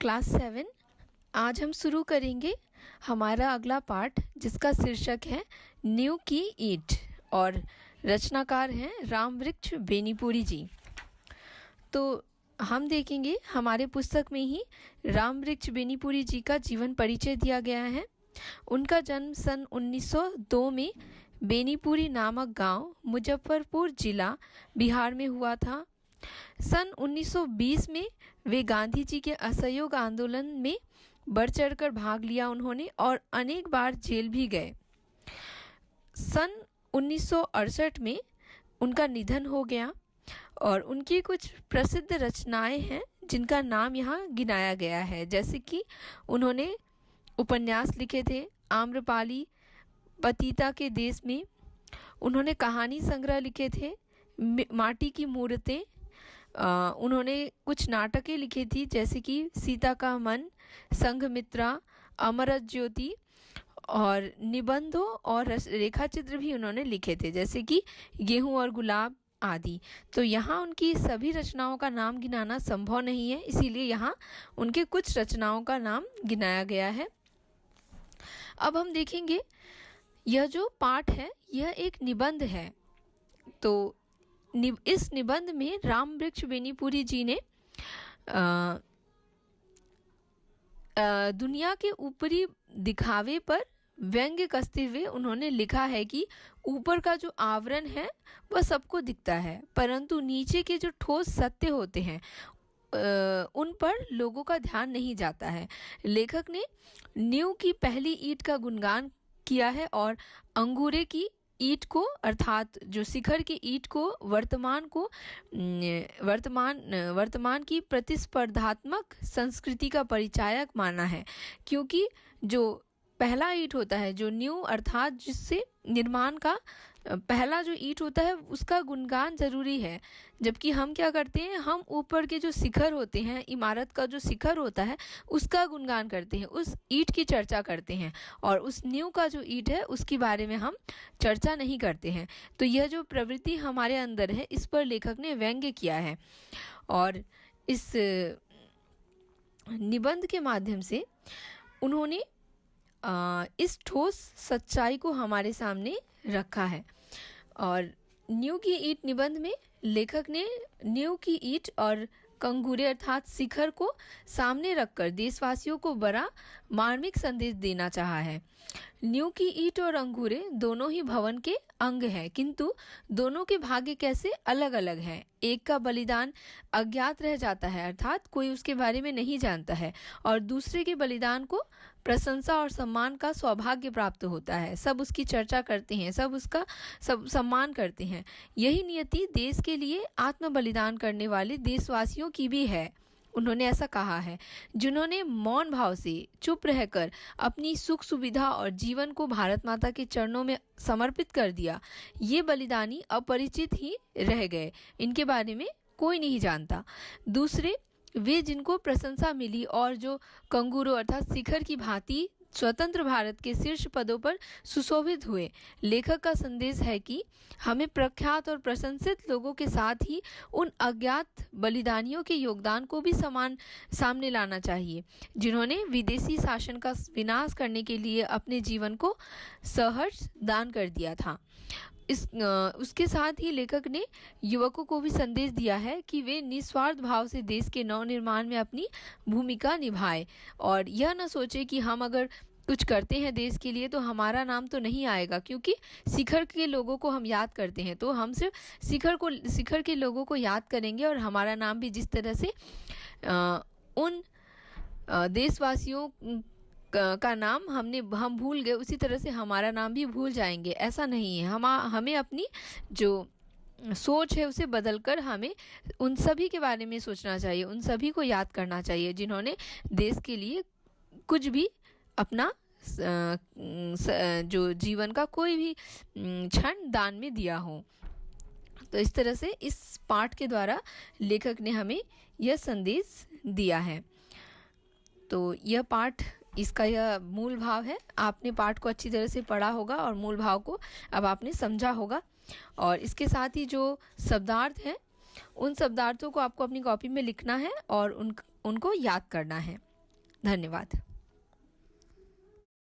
Class 7। आज हम शुरू करेंगे हमारा अगला पाठ, जिसका शीर्षक है नींव की ईंट और रचनाकार हैं रामवृक्ष बेनीपुरी जी। तो हम देखेंगे हमारे पुस्तक में ही रामवृक्ष बेनीपुरी जी का जीवन परिचय दिया गया है। उनका जन्म सन 1902 में बेनीपुरी नामक गांव मुजफ्फरपुर जिला बिहार में हुआ था। सन 1920 में वे गांधी जी के असहयोग आंदोलन में बढ़ चढ़कर भाग लिया उन्होंने और अनेक बार जेल भी गए। सन 1968 में उनका निधन हो गया और उनकी कुछ प्रसिद्ध रचनाएं हैं जिनका नाम यहाँ गिनाया गया है, जैसे कि उन्होंने उपन्यास लिखे थे आम्रपाली, पतिता के देश में। उन्होंने कहानी संग्रह लिखे थे माटी की मूर्तें। उन्होंने कुछ नाटकें लिखी थी, जैसे कि सीता का मन, संघमित्रा, अमर ज्योति, और निबंधों और रेखा चित्र भी उन्होंने लिखे थे, जैसे कि गेहूं और गुलाब आदि। तो यहाँ उनकी सभी रचनाओं का नाम गिनाना संभव नहीं है, इसीलिए यहाँ उनके कुछ रचनाओं का नाम गिनाया गया है। अब हम देखेंगे यह जो पाठ है यह एक निबंध है। तो इस निबंध में रामवृक्ष बेनीपुरी जी ने दुनिया के ऊपरी दिखावे पर व्यंग्य कसते हुए उन्होंने लिखा है कि ऊपर का जो आवरण है वह सबको दिखता है, परंतु नीचे के जो ठोस सत्य होते हैं उन पर लोगों का ध्यान नहीं जाता है। लेखक ने नींव की पहली ईंट का गुणगान किया है और अंगूरे की ईंट को, अर्थात जो शिखर की ईंट को वर्तमान की प्रतिस्पर्धात्मक संस्कृति का परिचायक माना है, क्योंकि जो पहला ईंट होता है, जो नींव अर्थात जिससे निर्माण का पहला जो ईंट होता है उसका गुणगान जरूरी है। जबकि हम क्या करते हैं, हम ऊपर के जो शिखर होते हैं, इमारत का जो शिखर होता है उसका गुणगान करते हैं, उस ईंट की चर्चा करते हैं, और उस नींव का जो ईंट है उसके बारे में हम चर्चा नहीं करते हैं। तो यह जो प्रवृत्ति हमारे अंदर है इस पर लेखक ने व्यंग्य किया है और इस निबंध के माध्यम से उन्होंने इस ठोस सच्चाई को हमारे सामने रखा है। और नींव की ईंट निबंध में लेखक ने नींव की ईंट और कंगूरे अर्थात शिखर को सामने रखकर देशवासियों को बड़ा मार्मिक संदेश देना चाहा है। नींव की ईंट और अंगूरे दोनों ही भवन के अंग हैं, किंतु दोनों के भाग्य कैसे अलग अलग हैं। एक का बलिदान अज्ञात रह जाता है, अर्थात कोई उसके बारे में नहीं जानता है, और दूसरे के बलिदान को प्रशंसा और सम्मान का सौभाग्य प्राप्त होता है। सब उसकी चर्चा करते हैं, सब उसका सम्मान करते हैं। यही नियति देश के लिए आत्म बलिदान करने वाले देशवासियों की भी है। उन्होंने ऐसा कहा है, जिन्होंने मौन भाव से चुप रहकर अपनी सुख सुविधा और जीवन को भारत माता के चरणों में समर्पित कर दिया, ये बलिदानी अपरिचित ही रह गए, इनके बारे में कोई नहीं जानता। दूसरे वे जिनको प्रशंसा मिली और जो कंगूरों अर्थात शिखर की भांति स्वतंत्र भारत के शीर्ष पदों पर सुशोभित हुए। लेखक का संदेश है कि हमें प्रख्यात और प्रशंसित लोगों के साथ ही उन अज्ञात बलिदानियों के योगदान को भी समान सामने लाना चाहिए, जिन्होंने विदेशी शासन का विनाश करने के लिए अपने जीवन को सहर्ष दान कर दिया था। उसके साथ ही लेखक ने युवकों को भी संदेश दिया है कि वे निस्वार्थ भाव से देश के नवनिर्माण में अपनी भूमिका निभाएं और यह न सोचे कि हम अगर कुछ करते हैं देश के लिए तो हमारा नाम तो नहीं आएगा, क्योंकि शिखर के लोगों को हम याद करते हैं, तो हम सिर्फ शिखर के लोगों को याद करेंगे और हमारा नाम भी जिस तरह से उन देशवासियों का नाम हम भूल गए, उसी तरह से हमारा नाम भी भूल जाएंगे। ऐसा नहीं है। हमें अपनी जो सोच है उसे बदलकर हमें उन सभी के बारे में सोचना चाहिए, उन सभी को याद करना चाहिए जिन्होंने देश के लिए कुछ भी अपना जो जीवन का कोई भी क्षण दान में दिया हो। तो इस तरह से इस पाठ के द्वारा लेखक ने हमें यह संदेश दिया है। तो यह पाठ, इसका यह मूल भाव है। आपने पाठ को अच्छी तरह से पढ़ा होगा और मूल भाव को अब आपने समझा होगा, और इसके साथ ही जो शब्दार्थ हैं उन शब्दार्थों को आपको अपनी कॉपी में लिखना है और उनको याद करना है। धन्यवाद।